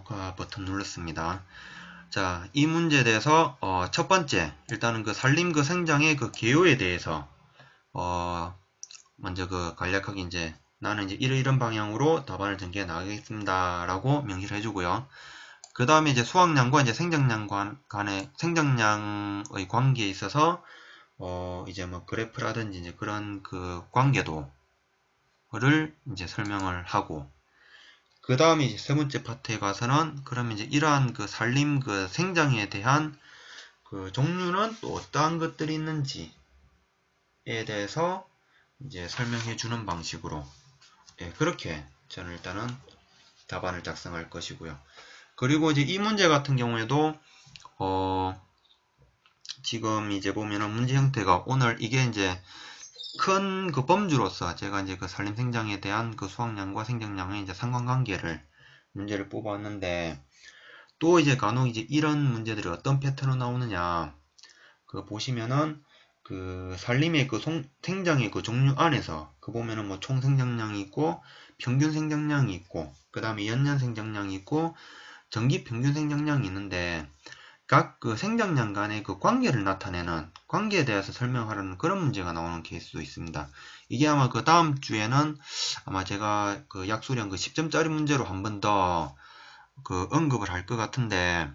버튼 눌렀습니다. 자, 이 문제에 대해서 첫 번째 일단은 그 산림 그 생장의 그 개요에 대해서 먼저 그 간략하게 이제 나는 이제 이런 방향으로 답안을 전개해 나가겠습니다라고 명시를 해주고요. 그 다음에 이제 수확량과 이제 생장량 간의 생장량의 관계에 있어서 이제 뭐 그래프라든지 이제 그런 그 관계도를 이제 설명을 하고, 그 다음에 이제 세 번째 파트에 가서는 그러면 이제 이러한 그 산림 그 생장에 대한 그 종류는 또 어떠한 것들이 있는지에 대해서 이제 설명해 주는 방식으로, 예, 그렇게 저는 일단은 답안을 작성할 것이고요. 그리고 이제 이 문제 같은 경우에도 지금 이제 보면은 문제 형태가 오늘 이게 이제 큰 그 범주로서 제가 이제 그 산림 생장에 대한 그 수확량과 생장량의 이제 상관관계를 문제를 뽑았는데, 또 이제 간혹 이제 이런 문제들이 어떤 패턴으로 나오느냐, 그 보시면은 그 산림의 그 생장의 그 종류 안에서 그 보면은 뭐 총 생장량이 있고 평균 생장량이 있고 그 다음에 연년 생장량이 있고 정기 평균 생장량이 있는데, 각 그 생장량 간의 그 관계를 나타내는 관계에 대해서 설명하려는 그런 문제가 나오는 케이스도 있습니다. 이게 아마 그 다음 주에는 아마 제가 그 약수령 그 10점짜리 문제로 한 번 더 그 언급을 할 것 같은데,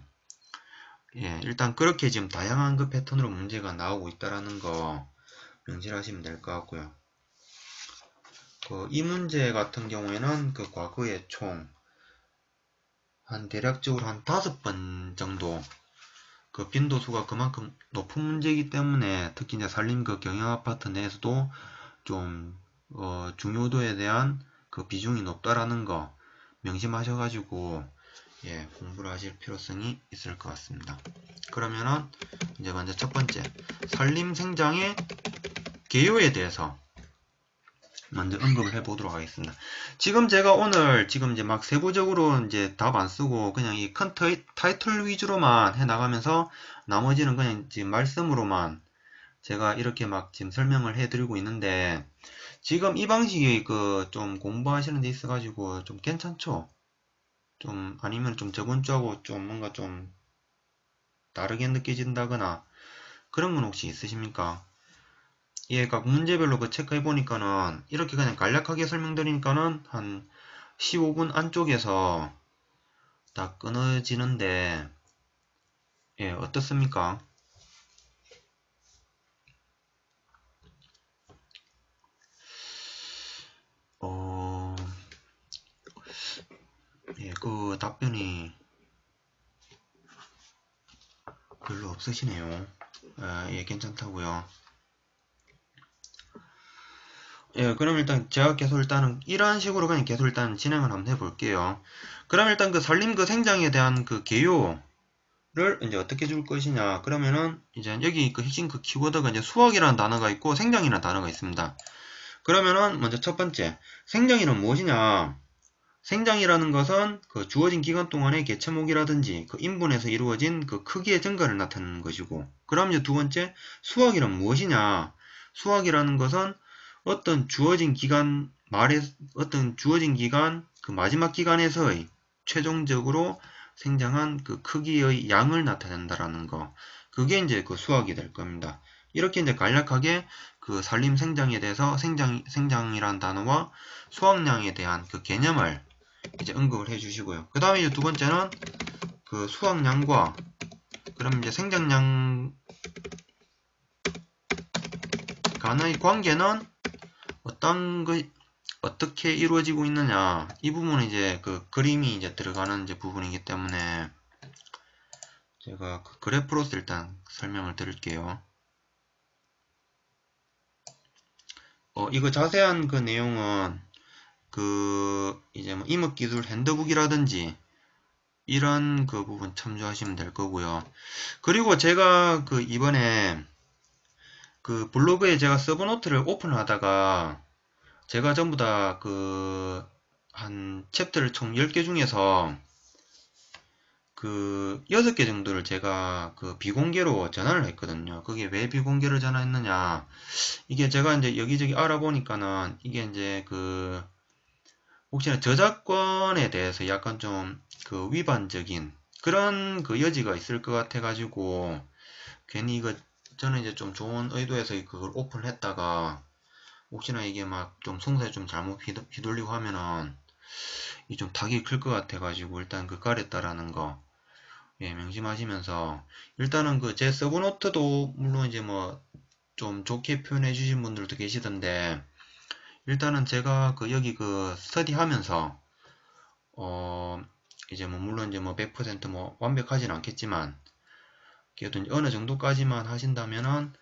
예, 일단 그렇게 지금 다양한 그 패턴으로 문제가 나오고 있다라는 거 명심하시면 될 것 같고요. 이 문제 같은 경우에는 그 과거에 총 한 대략적으로 한 5번 정도 그 빈도수가 그만큼 높은 문제이기 때문에 특히 이제 산림 그 경영 아파트 내에서도 좀 중요도에 대한 그 비중이 높다라는 거 명심하셔가지고, 예, 공부를 하실 필요성이 있을 것 같습니다. 그러면은 이제 먼저 첫 번째 산림 생장의 개요에 대해서 먼저 언급을 해 보도록 하겠습니다. 지금 제가 오늘 지금 이제 막 세부적으로 이제 답 안 쓰고 그냥 이 큰 타이틀 위주로만 해 나가면서 나머지는 그냥 지금 말씀으로만 제가 이렇게 막 지금 설명을 해 드리고 있는데, 지금 이 방식이 그 좀 공부하시는 데 있어 가지고 좀 괜찮죠? 좀 아니면 좀 저번 주하고 좀 뭔가 좀 다르게 느껴진다거나 그런 건 혹시 있으십니까? 예, 각 문제별로 그 체크해 보니까는 이렇게 그냥 간략하게 설명드리니까는 한 15분 안쪽에서 다 끊어지는데, 예, 어떻습니까? 어, 예, 그 답변이 별로 없으시네요. 예, 괜찮다고요. 예, 그럼 일단 제가 계속 일단은 이러한 식으로 그냥 계속 일단 진행을 한번 해볼게요. 그럼 일단 그 산림 그 생장에 대한 그 개요를 이제 어떻게 줄 것이냐. 그러면은 이제 여기 그 핵심 그 키워드가 이제 수확이라는 단어가 있고 생장이라는 단어가 있습니다. 그러면은 먼저 첫 번째 생장이란 무엇이냐. 생장이라는 것은 그 주어진 기간 동안의 개체목이라든지 그 인분에서 이루어진 그 크기의 증가를 나타내는 것이고, 그럼 이제 두 번째 수확이란 무엇이냐. 수확이라는 것은 어떤 주어진 기간 말에 어떤 주어진 기간 그 마지막 기간에서의 최종적으로 생장한 그 크기의 양을 나타낸다라는 거, 그게 이제 그 수확이 될 겁니다. 이렇게 이제 간략하게 그 산림 생장에 대해서 생장이란 단어와 수확량에 대한 그 개념을 이제 언급을 해 주시고요. 그 다음에 이제 두 번째는 그 수확량과 그럼 이제 생장량 간의 관계는 어떻게 이루어지고 있느냐. 이 부분은 이제 그 그림이 이제 들어가는 이제 부분이기 때문에 제가 그 그래프로서 일단 설명을 드릴게요. 이거 자세한 그 내용은 그 이제 뭐 이목기술 핸드북이라든지 이런 그 부분 참조하시면 될 거고요. 그리고 제가 그 이번에 그 블로그에 제가 서브노트를 오픈하다가 제가 전부 다 그 한 챕터를 총 10개 중에서 그 6개 정도를 제가 그 비공개로 전환을 했거든요. 그게 왜 비공개로 전환했느냐. 이게 제가 이제 여기저기 알아보니까는 이게 이제 그 혹시나 저작권에 대해서 약간 좀 그 위반적인 그런 그 여지가 있을 것 같아 가지고 괜히 이거 저는 이제 좀 좋은 의도에서 그걸 오픈을 했다가 혹시나 이게 막 좀 송사에 좀 잘못 휘둘리고 하면은 이 좀 타격이 클 것 같아 가지고 일단 그 가렸다라는 거 예, 명심하시면서 일단은 그 제 서브노트도 물론 이제 뭐 좀 좋게 표현해 주신 분들도 계시던데 일단은 제가 그 여기 그 스터디 하면서 이제 뭐 물론 이제 뭐 100% 완벽하진 않겠지만 그래도 이제 어느 정도까지만 하신다면은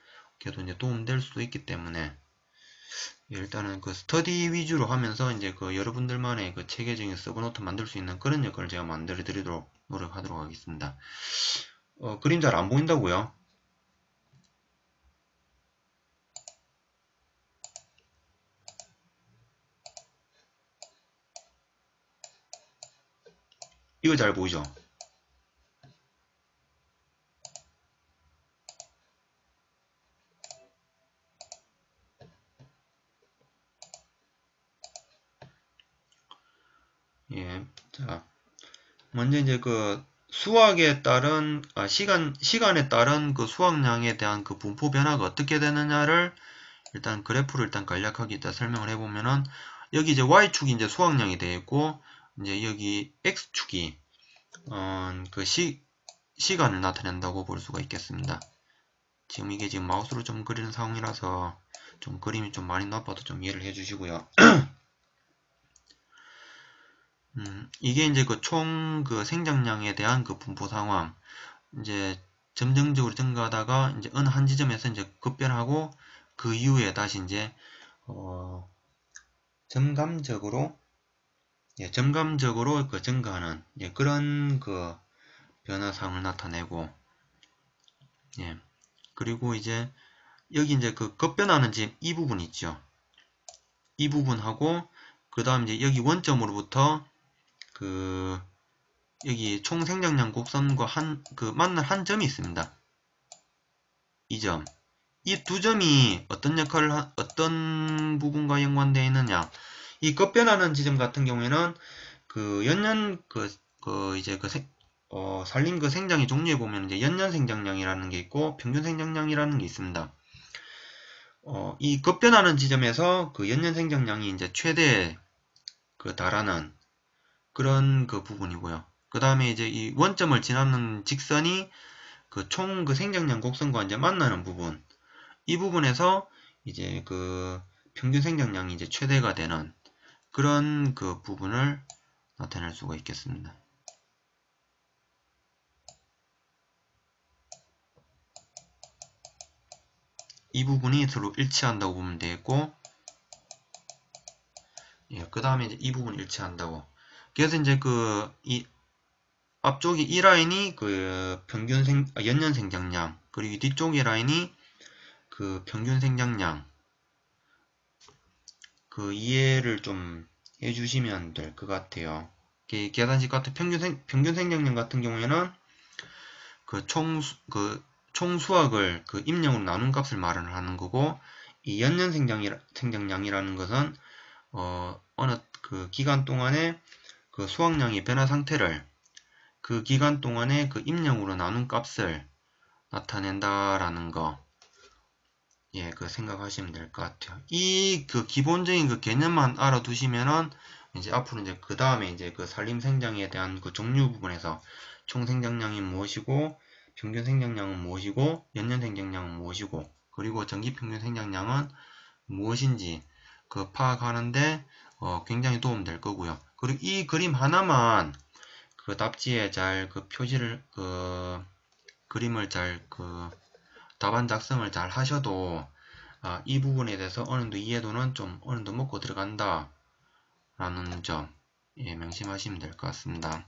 그래도 이제 도움될 수도 있기 때문에 일단은 그 스터디 위주로 하면서 이제 그 여러분들만의 그 체계적인 서브노트 만들 수 있는 그런 역할을 제가 만들어 드리도록 노력하도록 하겠습니다. 그림 잘 안 보인다고요? 이거 잘 보이죠? 예. 자, 먼저 이제 그 수학에 따른 시간에 따른 그 수학량에 대한 그 분포 변화가 어떻게 되느냐를 일단 그래프를 일단 간략하게 일단 설명을 해보면은 여기 이제 y축이 이제 수학량이 되어 있고 이제 여기 x축이 그 시간을 나타낸다고 볼 수가 있겠습니다. 지금 이게 지금 마우스로 좀 그리는 상황이라서 좀 그림이 좀 많이 나빠도 좀 이해를 해주시고요. 이게 이제 그 총 그 생장량에 대한 그 분포 상황 이제 점정적으로 증가하다가 이제 어느 한 지점에서 이제 급변하고 그 이후에 다시 이제 점감적으로 점감적으로 그 증가하는 그런 그 변화상을 나타내고 예. 그리고 이제 여기 이제 그 급변하는 지금 이 부분 있죠. 이 부분하고 그 다음 이제 여기 원점으로부터 그 여기 총 생장량 곡선과 만날 한 점이 있습니다. 이 점. 이 두 점이 어떤 부분과 연관되어 있느냐. 이 급변하는 지점 같은 경우에는 그 연년 산림 그 생장의 종류에 보면 이제 연년 생장량이라는 게 있고 평균 생장량이라는 게 있습니다. 이 급변하는 지점에서 그 연년 생장량이 이제 최대 그 달하는 그런 그 부분이고요. 그 다음에 이제 이 원점을 지나는 직선이 그 총 그 생장량 곡선과 이제 만나는 부분. 이 부분에서 이제 그 평균 생장량이 이제 최대가 되는 그런 그 부분을 나타낼 수가 있겠습니다. 이 부분이 서로 일치한다고 보면 되겠고, 예, 그 다음에 이제 이 부분 일치한다고. 그래서 이제 이 앞쪽이 이 라인이 그 연년 생장량, 그리고 뒤쪽의 라인이 그 평균 생장량, 그 이해를 좀 해주시면 될 것 같아요. 계산식 같은 평균 생장량 같은 경우에는 그 총 수학을 그 임량으로 나눈 값을 말을 하는 거고, 이 연년 생장량이라는 것은 어느 그 기간 동안에 그 수학량의 변화 상태를 그 기간 동안에 그 임량으로 나눈 값을 나타낸다라는 거, 예, 그 생각하시면 될 것 같아요. 이 그 기본적인 그 개념만 알아두시면은 이제 앞으로 이제 그 다음에 이제 그 산림 생장에 대한 그 종류 부분에서 총 생장량이 무엇이고 평균 생장량은 무엇이고 연년 생장량은 무엇이고 그리고 정기 평균 생장량은 무엇인지 그 파악하는데 굉장히 도움될 거고요. 그리고 이 그림 하나만 그 답지에 잘 그 표지를 그림을 잘 답안 작성을 잘 하셔도 이 부분에 대해서 어느 정도 이해도는 좀 어느 정도 먹고 들어간다 라는 점 예, 명심하시면 될 것 같습니다.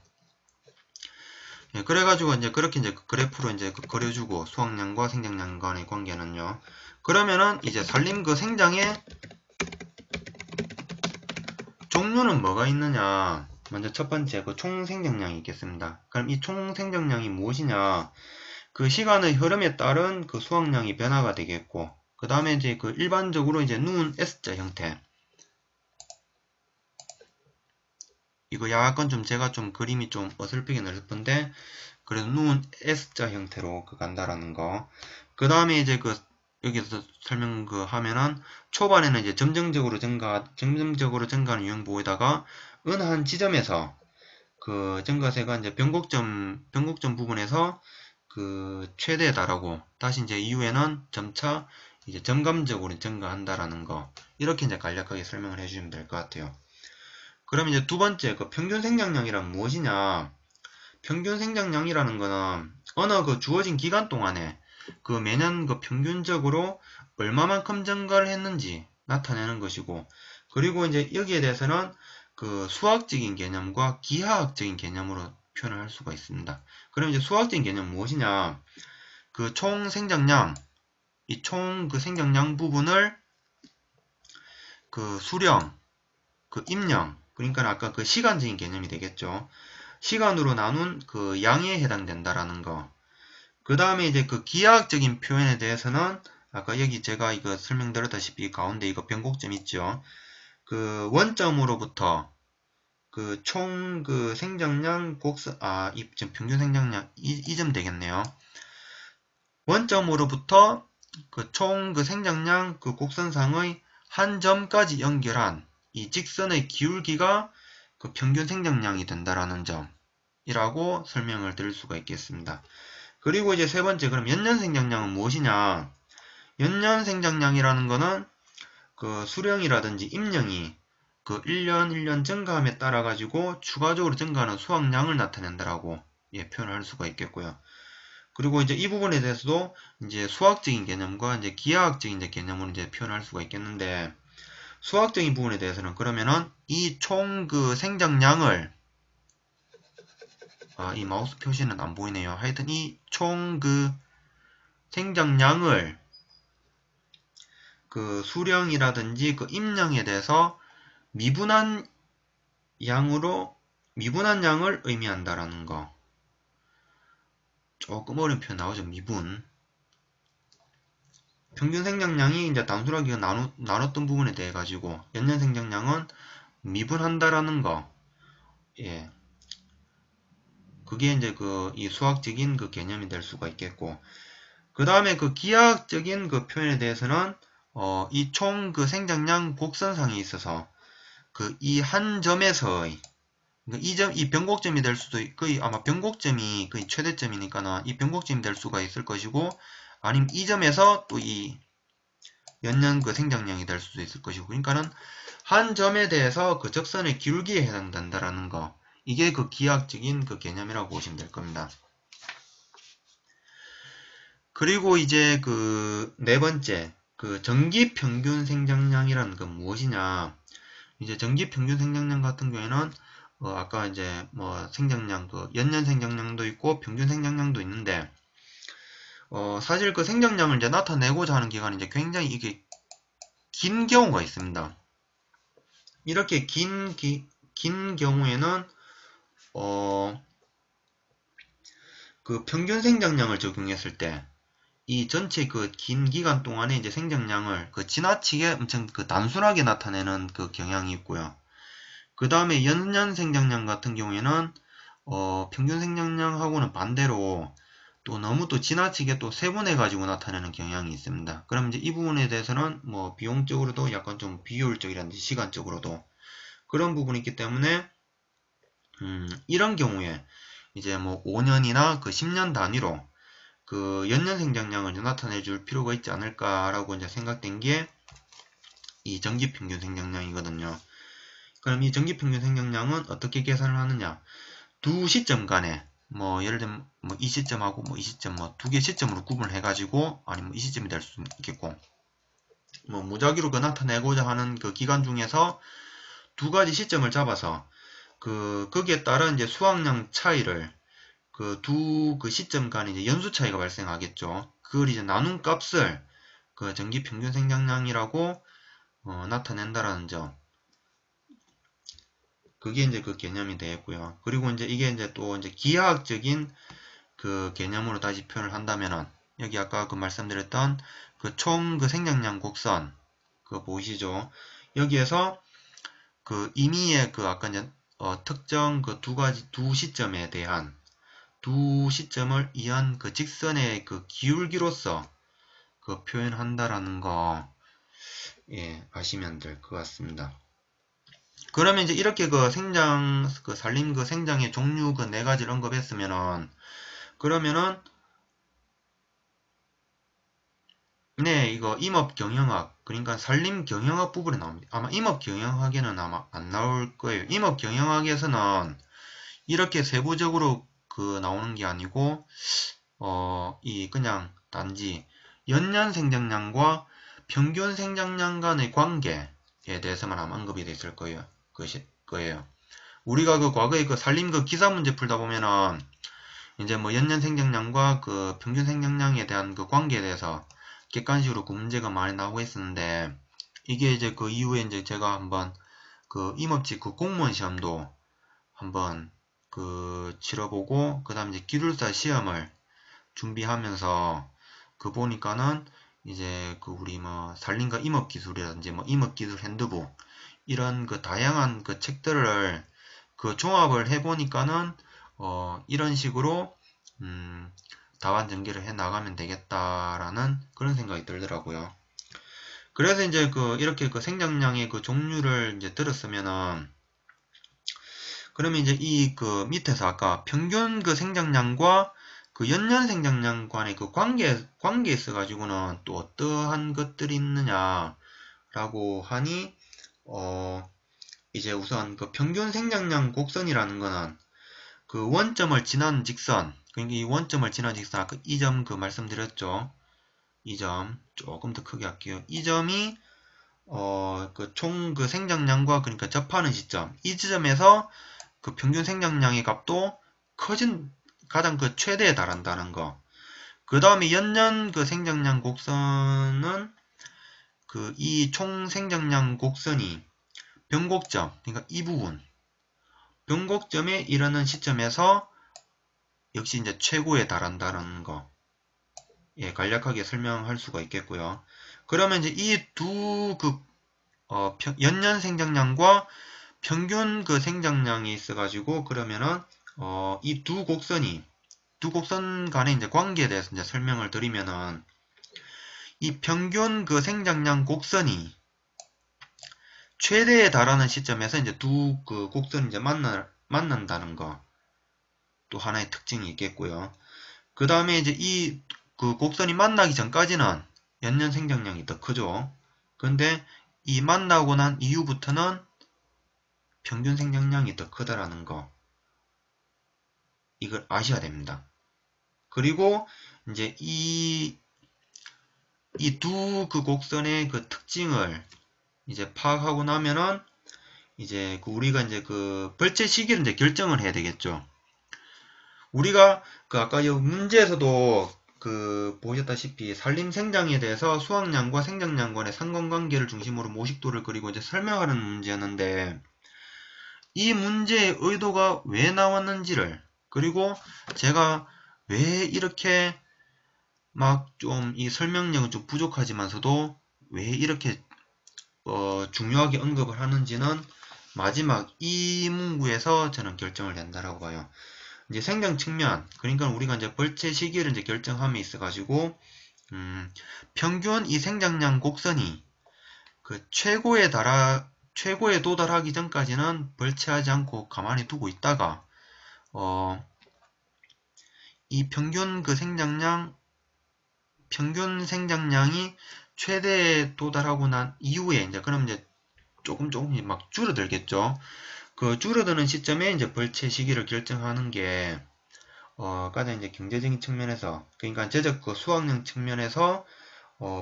예, 그래가지고 이제 그렇게 이제 그래프로 이제 그려주고 수확량과 생장량 간의 관계는요. 그러면은 이제 산림 그 생장의 종류는 뭐가 있느냐? 먼저 첫 번째 그 총 생장량이 있겠습니다. 그럼 이 총 생장량이 무엇이냐? 그 시간의 흐름에 따른 그 수확량이 변화가 되겠고, 그 다음에 이제 그 일반적으로 이제 누운 S자 형태. 이거 약간 좀 제가 좀 그림이 좀 어설프긴 어설픈데 그래도 누운 S자 형태로 간다라는 거. 그 다음에 이제 여기서 설명 하면은 초반에는 이제 점정적으로 증가하는 유형보에다가 어느 한 지점에서 증가세가 이제 변곡점 부분에서 최대에 달하고 다시 이제 이후에는 점차 이제 점감적으로 증가한다라는 거. 이렇게 이제 간략하게 설명을 해주시면 될 것 같아요. 그럼 이제 두 번째, 평균 생장량이란 무엇이냐? 평균 생장량이라는 거는 어느 주어진 기간 동안에 매년 평균적으로 얼마만큼 증가를 했는지 나타내는 것이고, 그리고 이제 여기에 대해서는 수학적인 개념과 기하학적인 개념으로 표현을 할 수가 있습니다. 그럼 이제 수학적인 개념은 무엇이냐? 총 생장량, 이 총 생장량 부분을 수령, 임량, 그러니까 아까 시간적인 개념이 되겠죠. 시간으로 나눈 양에 해당된다라는 거. 그 다음에 이제 기하학적인 표현에 대해서는 아까 여기 제가 이거 설명드렸다시피 가운데 이거 변곡점 있죠. 원점으로부터 총 생장량 곡선, 지금 평균 생장량 이 점 되겠네요. 원점으로부터 총 생장량 곡선상의 한 점까지 연결한 이 직선의 기울기가 평균 생장량이 된다라는 점이라고 설명을 드릴 수가 있겠습니다. 그리고 이제 세 번째, 그럼 연년 생장량은 무엇이냐? 연년 생장량이라는 거는 수령이라든지 임량이 1년 1년 증가함에 따라 가지고 추가적으로 증가하는 수확량을 나타낸다라고 표현을 할 수가 있겠고요. 그리고 이제 이 부분에 대해서도 이제 수학적인 개념과 이제 기하학적인 개념으로 이제 표현할 수가 있겠는데, 수학적인 부분에 대해서는 그러면은 이 총 생장량을 이 마우스 표시는 안 보이네요. 하여튼 이 총 생장량을 수령이라든지 임량에 대해서 미분한 양을 의미한다라는 거. 조금 어려운 표현 나오죠. 미분. 평균 생장량이 이제 단순하게 나눴던 부분에 대해 가지고 연년 생장량은 미분한다라는 거. 예. 그게 이제 이 수학적인 개념이 될 수가 있겠고. 그 다음에 기하학적인 표현에 대해서는 이 총 생장량 곡선상에 있어서 이 한 점에서의 이 변곡점이 될 수도 아마 변곡점이 최대점이니까 이 변곡점이 될 수가 있을 것이고, 아니면 이 점에서 또 이 연년 생장량이 될 수도 있을 것이고, 그러니까는 한 점에 대해서 적선의 기울기에 해당된다라는 거. 이게 기하학적인 개념이라고 보시면 될 겁니다. 그리고 이제 네 번째, 정기 평균 생장량이라는 건 무엇이냐? 이제 정기 평균 생장량 같은 경우에는 아까 이제 생장량 연년 생장량도 있고 평균 생장량도 있는데, 사실 생장량을 이제 나타내고자 하는 기간이 이제 굉장히 이게 긴 경우가 있습니다. 이렇게 긴 경우에는 평균 생장량을 적용했을 때 이 전체 긴 기간 동안에 이제 생장량을 지나치게 엄청 단순하게 나타내는 경향이 있고요. 그 다음에 연년 생장량 같은 경우에는 평균 생장량하고는 반대로 또 너무 또 지나치게 또 세분해 가지고 나타내는 경향이 있습니다. 그럼 이제 이 부분에 대해서는 비용적으로도 약간 좀 비효율적이라든지 시간적으로도 그런 부분이 있기 때문에 이런 경우에 이제 5년이나 10년 단위로 연년 생장량을 나타내 줄 필요가 있지 않을까라고 이제 생각된 게 이 정기 평균 생장량이거든요. 그럼 이 정기 평균 생장량은 어떻게 계산을 하느냐? 두 시점 간에 예를 들면 이 시점하고 이 시점 두 개 시점으로 구분을 해가지고, 아니면 이 시점이 될 수 있겠고, 무작위로 나타내고자 하는 기간 중에서 두 가지 시점을 잡아서 거기에 따른 이제 수확량 차이를 두 시점 간에 이제 연수 차이가 발생하겠죠. 그걸 이제 나눈 값을 정기 평균 생장량이라고 나타낸다라는 점. 그게 이제 개념이 되겠고요. 그리고 이제 이게 이제 또 이제 기하학적인 개념으로 다시 표현을 한다면은, 여기 아까 말씀드렸던 총 생장량 곡선 보이시죠? 여기에서 임의의 아까 이제 특정 그 두 시점에 대한 두 시점을 이한 그 직선의 그 기울기로서 그 표현한다라는 거, 예, 아시면 될 것 같습니다. 그러면 이제 이렇게 그 산림 그 생장의 종류 그 네 가지를 언급했으면은, 그러면은, 네, 이거 임업경영학, 그러니까 산림경영학 부분에 나옵니다. 아마 임업경영학에는 아마 안 나올 거예요. 임업경영학에서는 이렇게 세부적으로 그 나오는 게 아니고, 그냥 단지 연년 생장량과 평균 생장량 간의 관계에 대해서만 아마 언급이 돼 있을 거예요. 거예요. 우리가 그 과거에 그 산림 그 기사 문제 풀다 보면은 이제 뭐 연년 생장량과 그 평균 생장량에 대한 그 관계에 대해서 객관식으로 그 문제가 많이 나오고 있었는데, 이게 이제 그 이후에 이제 제가 한번 그 임업직 그 공무원 시험도 한번 그 치러보고, 그 다음에 이제 기술사 시험을 준비하면서 그 보니까는 이제 그 우리 뭐 산림과 임업기술이라든지 뭐 임업기술 핸드북 이런 그 다양한 그 책들을 그 종합을 해보니까는 이런 식으로 답안 전개를 해 나가면 되겠다라는 그런 생각이 들더라고요. 그래서 이제 그 이렇게 그 생장량의 그 종류를 이제 들었으면은, 그러면 이제 이 그 밑에서 아까 평균 그 생장량과 그 연년 생장량 간의 그 관계에 있어가지고는 또 어떠한 것들이 있느냐라고 하니, 이제 우선 그 평균 생장량 곡선이라는 거는 그 원점을 지난 직선, 그러니까 이 원점을 지난 직선, 아까 이 점 그 말씀드렸죠. 이 점 조금 더 크게 할게요. 이 점이 그 총 그 생장량과 그러니까 접하는 시점, 이 지점에서 그 평균 생장량의 값도 가장 그 최대에 달한다는 거. 그 다음에 연년 그 생장량 곡선은 그 이 총 생장량 곡선이 변곡점, 그러니까 이 부분, 변곡점에 이르는 시점에서 역시 이제 최고에 달한다는 거. 예, 간략하게 설명할 수가 있겠고요. 그러면 이제 이 두 그 연년 생장량과 평균 그 생장량이 있어가지고, 그러면은 이 두 곡선 간의 이제 관계에 대해서 이제 설명을 드리면은, 이 평균 그 생장량 곡선이 최대에 달하는 시점에서 이제 두 그 곡선이 이제 만난다는 거, 또 하나의 특징이 있겠고요. 그 다음에 이제 이 그 곡선이 만나기 전까지는 연년 생장량이 더 크죠. 근데 이 만나고 난 이후부터는 평균 생장량이 더 크다라는 거, 이걸 아셔야 됩니다. 그리고 이제 이 두 그 곡선의 그 특징을 이제 파악하고 나면은 이제 그 우리가 이제 그 벌채 시기를 이제 결정을 해야 되겠죠. 우리가 그 아까 이 문제에서도 그 보셨다시피 산림 생장에 대해서 수확량과 생장량 간의 상관관계를 중심으로 모식도를 그리고 이제 설명하는 문제였는데, 이 문제의 의도가 왜 나왔는지를, 그리고 제가 왜 이렇게 막 좀 이 설명력은 좀 부족하지만서도 왜 이렇게 중요하게 언급을 하는지는 마지막 이 문구에서 저는 결정을 낸다라고 봐요. 이제 생장 측면, 그러니까 우리가 이제 벌채 시기를 이제 결정함에 있어가지고, 평균 이 생장량 곡선이 그 최고에 도달하기 전까지는 벌채하지 않고 가만히 두고 있다가, 이 평균 생장량이 최대에 도달하고 난 이후에 이제 그럼 이제 조금씩 막 줄어들겠죠. 그 줄어드는 시점에 이제 벌채 시기를 결정하는 게 가장 이제 경제적인 측면에서, 그러니까 제적 그 수확량 측면에서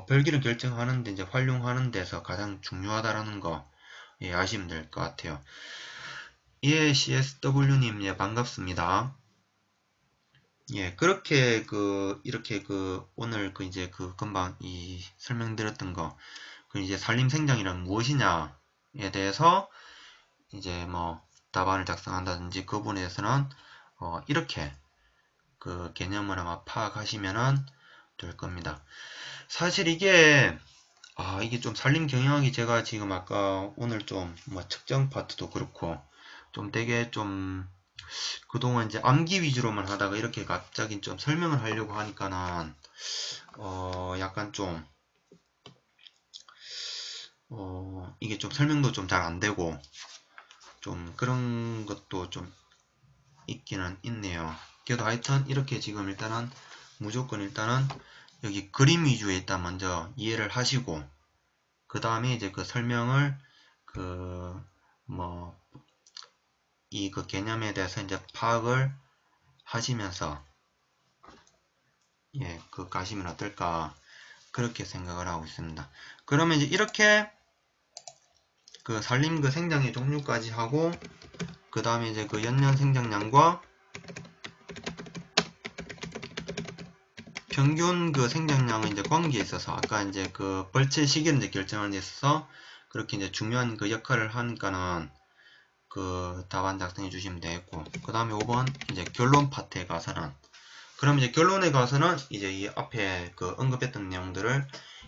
벌기를 결정하는데 이제 활용하는 데서 가장 중요하다라는 거, 예, 아시면 될 것 같아요. 예, CSW님, 예, 반갑습니다. 예, 그렇게 이렇게 오늘 이제 금방 이 설명드렸던 거, 이제 산림생장이란 무엇이냐에 대해서 이제 뭐 답안을 작성한다든지 그 부분에 대해서는 이렇게 그 개념을 아마 파악하시면은 될 겁니다. 사실 이게 좀 산림경영학이 제가 지금 아까 오늘 좀 뭐 측정 파트도 그렇고 좀 되게 좀 그동안 이제 암기 위주로만 하다가 이렇게 갑자기 좀 설명을 하려고 하니까는 약간 좀 이게 좀 설명도 좀 잘 안 되고 좀 그런 것도 좀 있기는 있네요. 그래도 하여튼 이렇게 지금 일단은 무조건 일단은 여기 그림 위주에 일단 먼저 이해를 하시고 그 다음에 이제 그 설명을 그 뭐 이 그 개념에 대해서 이제 파악을 하시면서 예, 그 가시면 어떨까 그렇게 생각을 하고 있습니다. 그러면 이제 이렇게 그 산림 그 생장의 종류까지 하고 그 다음에 이제 그 연년 생장량과 평균 그 생장량의 이제 관계에 있어서 아까 이제 그 벌채 시기를 이제 결정하는 데 있어서 그렇게 이제 중요한 그 역할을 하니까는 그 답안 작성해 주시면 되겠고 그 다음에 5번 이제 결론 파트에 가서는 그럼 이제 결론에 가서는 이제 이 앞에 그 언급했던 내용들을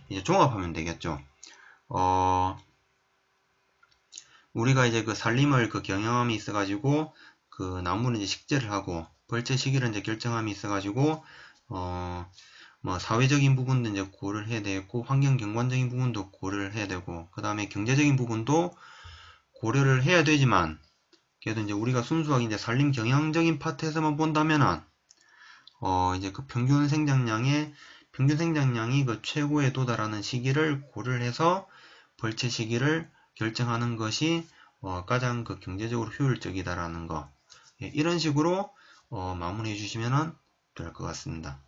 이제 종합하면 되겠죠. 우리가 이제 그 산림을 그 경영함이 있어가지고 그 나무는 이제 식재를 하고 벌채 시기를 이제 결정함이 있어가지고 뭐 사회적인 부분도 이제 고려를 해야 되고 환경 경관적인 부분도 고려를 해야 되고 그 다음에 경제적인 부분도 고려를 해야 되지만 그래도 이제 우리가 순수하게 이제 산림 경영적인 파트에서만 본다면은 이제 그 평균 생장량이 그 최고에 도달하는 시기를 고려를 해서 벌채 시기를 결정하는 것이 가장 그 경제적으로 효율적이다라는 거 예, 이런 식으로 마무리해 주시면 될 것 같습니다.